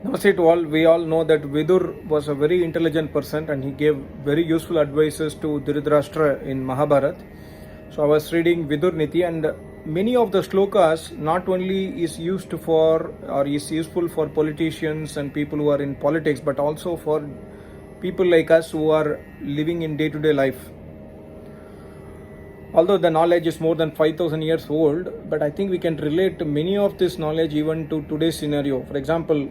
Namaste to all. We all know that Vidur was a very intelligent person and he gave very useful advices to Dhritarashtra in Mahabharata. So I was reading Vidur Niti, and many of the shlokas not only is used for or is useful for politicians and people who are in politics, but also for people like us who are living in day-to-day life. Although the knowledge is more than 5,000 years old, but I think we can relate many of this knowledge even to today's scenario. For example,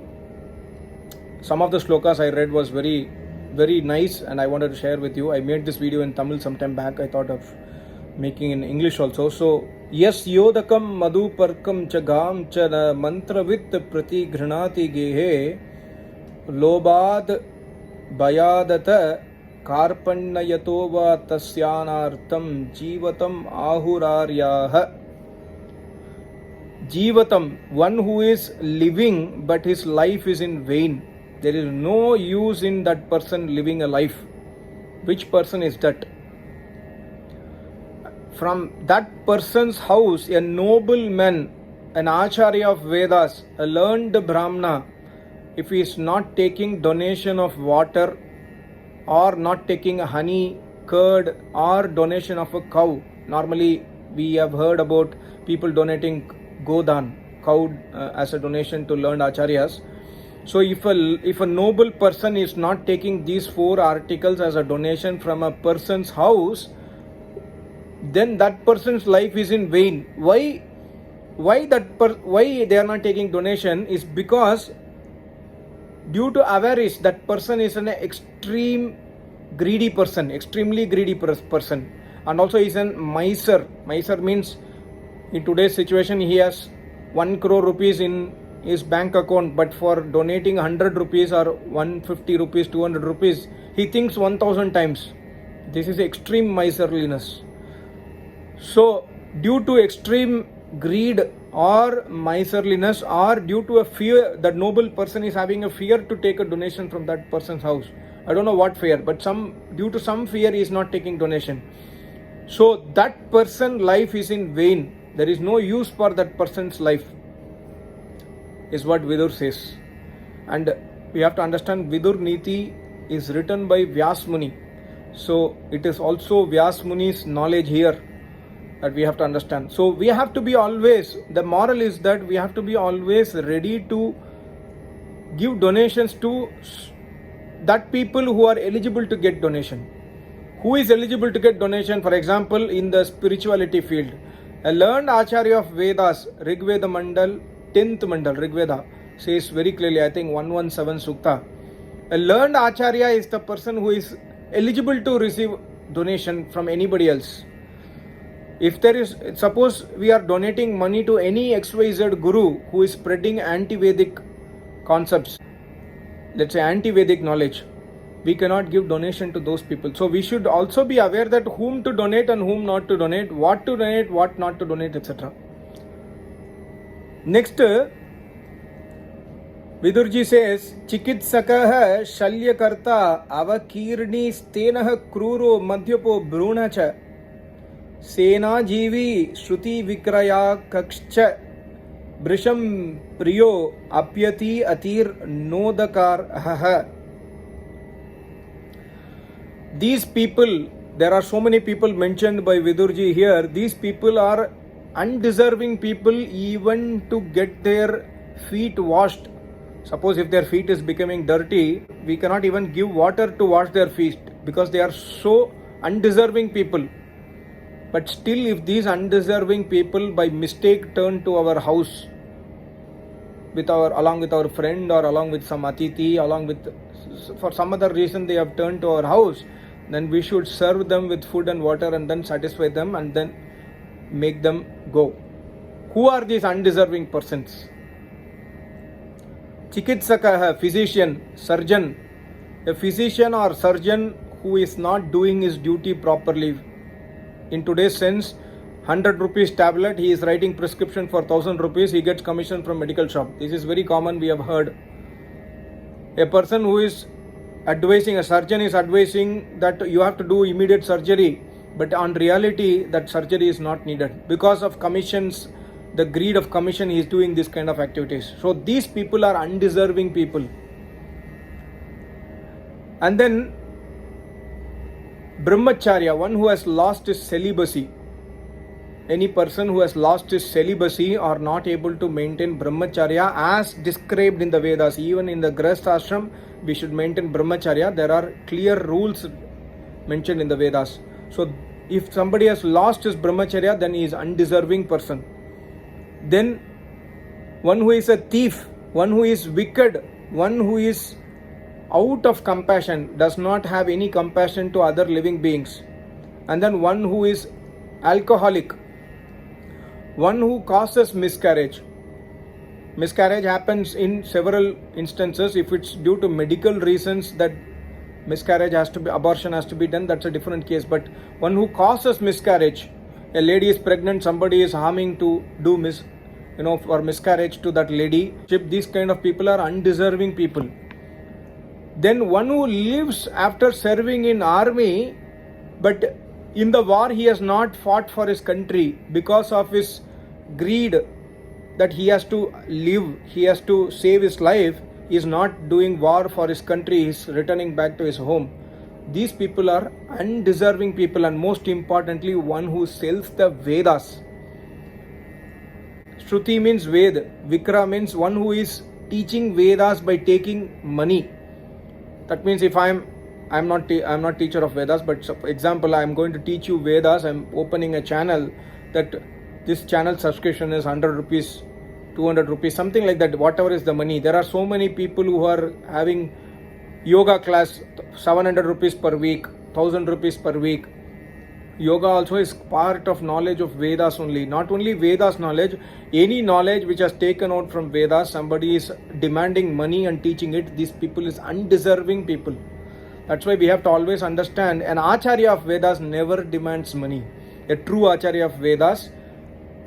some of the shlokas I read was very, very nice and I wanted to share with you. I made this video in Tamil some time back. I thought of making in English also. So, yes yodakam madhuparkam chagam cha mantravit prati ghrunati gehe lobad bayadata karpannayatova tasyanartam jivatam ahuraryaha. Jivatam, one who is living but his life is in vain. There is no use in that person living a life. Which person is that? From that person's house, a noble man, an acharya of Vedas, a learned Brahmana, if he is not taking donation of water or not taking honey, curd or donation of a cow. Normally we have heard about people donating Godan, cow as a donation to learned acharyas. So if a noble person is not taking these 4 articles as a donation from a person's house, then that person's life is in vain. Why they are not taking donation is because due to avarice, that person is an extremely greedy person, and also is a miser. Miser means in today's situation he has 1 crore rupees in his bank account, but for donating 100 rupees or 150 rupees, 200 rupees, he thinks 1000 times. This is extreme miserliness. So due to extreme greed or miserliness, or due to a fear, that noble person is having a fear to take a donation from that person's house. I don't know what fear, but due to some fear he is not taking donation. So that person's life is in vain. There is no use for that person's life, is what Vidur says. And we have to understand Vidur Niti is written by Vyas Muni. So it is also Vyas Muni's knowledge here that we have to understand. So we have to be always, the moral is that we have to be always ready to give donations to that people who are eligible to get donation. Who is eligible to get donation? For example, in the spirituality field, a learned Acharya of Vedas, Rigveda Mandal, 10th Mandal, Rigveda, says very clearly, I think 117 Sukta. A learned Acharya is the person who is eligible to receive donation from anybody else. If there is, suppose we are donating money to any XYZ Guru who is spreading anti-Vedic concepts, let's say anti-Vedic knowledge, we cannot give donation to those people. So we should also be aware that whom to donate and whom not to donate, what not to donate, etc. Next, Vidurji says, Chikitsakaha Shalyakarta Avakirni Stenah Kruro Madhyapo Brunacha Sena Jivi Shruti Vikraya Kakscha Brisham Priyo Apyati Atir Nodakar Haha. These people, there are so many people mentioned by Vidurji here. These people are undeserving people even to get their feet washed. Suppose if their feet is becoming dirty, we cannot even give water to wash their feet because they are so undeserving people. But still, if these undeserving people by mistake turn to our house along with our friend or along with some atiti, for some other reason they have turned to our house, then we should serve them with food and water and then satisfy them and then make them go. Who are these undeserving persons? Chikitsaka, physician, surgeon. A physician or surgeon who is not doing his duty properly. In today's sense, 100 rupees tablet, he is writing prescription for 1000 rupees, he gets commission from medical shop. This is very common, we have heard. A person who is advising, a surgeon is advising that you have to do immediate surgery, but on reality that surgery is not needed because of commissions the greed of commission, he is doing this kind of activities. So these people are undeserving people. And then brahmacharya, one who has lost his celibacy. Any person who has lost his celibacy or not able to maintain brahmacharya as described in the Vedas. Even in the Grihastha ashram, we should maintain brahmacharya. There are clear rules mentioned in the Vedas. So if somebody has lost his brahmacharya, then he is undeserving person. Then one who is a thief, one who is wicked, one who is out of compassion, does not have any compassion to other living beings. And then one who is alcoholic, one who causes miscarriage. Miscarriage happens in several instances. If it's due to medical reasons that miscarriage has to be, abortion has to be done, that's a different case. But one who causes miscarriage, a lady is pregnant, somebody is harming to do for miscarriage to that lady. These kind of people are undeserving people. Then one who lives after serving in army, but in the war he has not fought for his country because of his greed that he has to live, he has to save his life. He is not doing war for his country, he is returning back to his home. These people are undeserving people, and most importantly, one who sells the Vedas. Shruti means Ved, Vikra means one who is teaching Vedas by taking money. That means if I'm not teacher of Vedas, but for example, I'm going to teach you Vedas, I'm opening a channel, that this channel subscription is 100 rupees, 200 rupees, something like that, whatever is the money. There are so many people who are having yoga class, 700 rupees per week, 1000 rupees per week. Yoga also is part of knowledge of Vedas only. Not only Vedas knowledge, any knowledge which has taken out from Vedas, somebody is demanding money and teaching it. These people is undeserving people. That's why we have to always understand, an Acharya of Vedas never demands money. A true Acharya of Vedas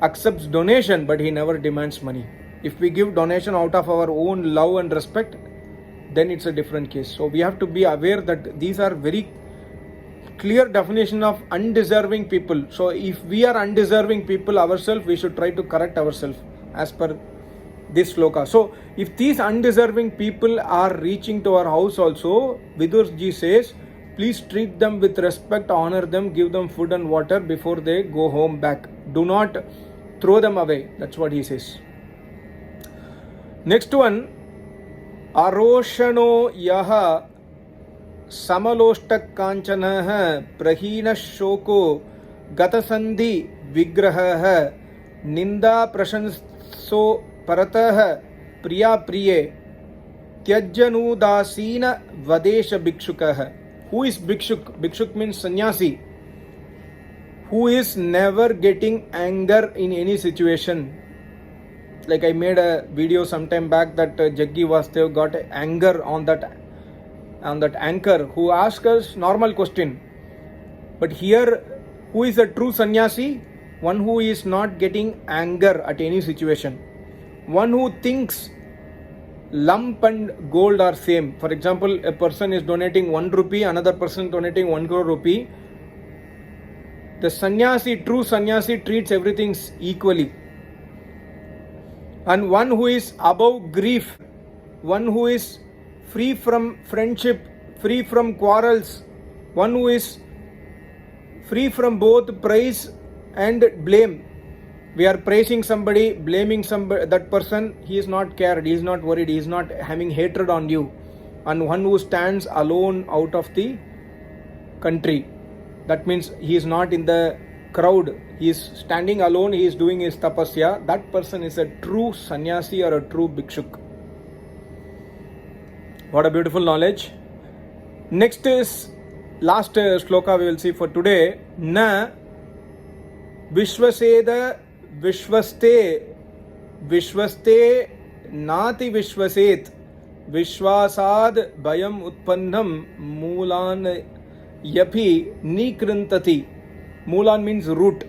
accepts donation, but he never demands money. If we give donation out of our own love and respect, then it's a different case. So we have to be aware that these are very clear definition of undeserving people. So if we are undeserving people ourselves, we should try to correct ourselves as per this shloka. So if these undeserving people are reaching to our house also, Vidur ji says, please treat them with respect, honor them, give them food and water before they go home back. Do not throw them away. That's what he says. Next one, Aroshano yaha samaloshtak kanchanaha prahina shoko gatasandhi vigraha ninda prashanso paratah priya priye tyajjanudasina vadesha bhikshukah. Who is bhikshuk? Bhikshuk means sannyasi, who is never getting anger in any situation. Like I made a video sometime back that Jaggi Vastev got anger on that anchor who asked us normal question. But here, who is a true sannyasi? One who is not getting anger at any situation. One who thinks lump and gold are same. For example, a person is donating 1 rupee, another person donating 1 crore rupee. The sannyasi, true sannyasi, treats everything equally. And one who is above grief, one who is free from friendship, free from quarrels, one who is free from both praise and blame. We are praising somebody, blaming somebody, that person, he is not cared, he is not worried, he is not having hatred on you. And one who stands alone out of the country, that means he is not in the crowd, he is standing alone, he is doing his tapasya. That person is a true sannyasi or a true bhikshuk. What a beautiful knowledge. Next is last shloka we will see for today. Na vishvaseda vishvaste vishvaste nati vishvaset vishvasad bhayam utpannam moolan yapi nikrintati. Moolan means root.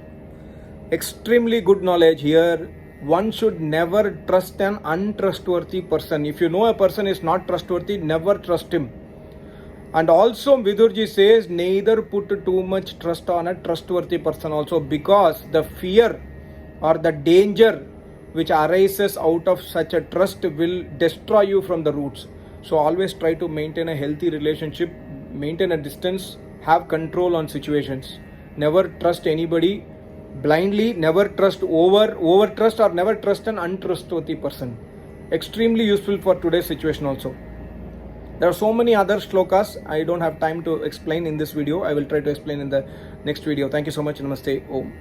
Extremely good knowledge here. One should never trust an untrustworthy person. If you know a person is not trustworthy, never trust him. And also Vidurji says, neither put too much trust on a trustworthy person also, because the fear or the danger which arises out of such a trust will destroy you from the roots. So always try to maintain a healthy relationship, maintain a distance, have control on situations. Never trust anybody blindly, never trust over trust, or never trust an untrustworthy person. Extremely useful for today's situation also. There are so many other shlokas I don't have time to explain in this video. I will try to explain in the next video. Thank you so much. Namaste. Om.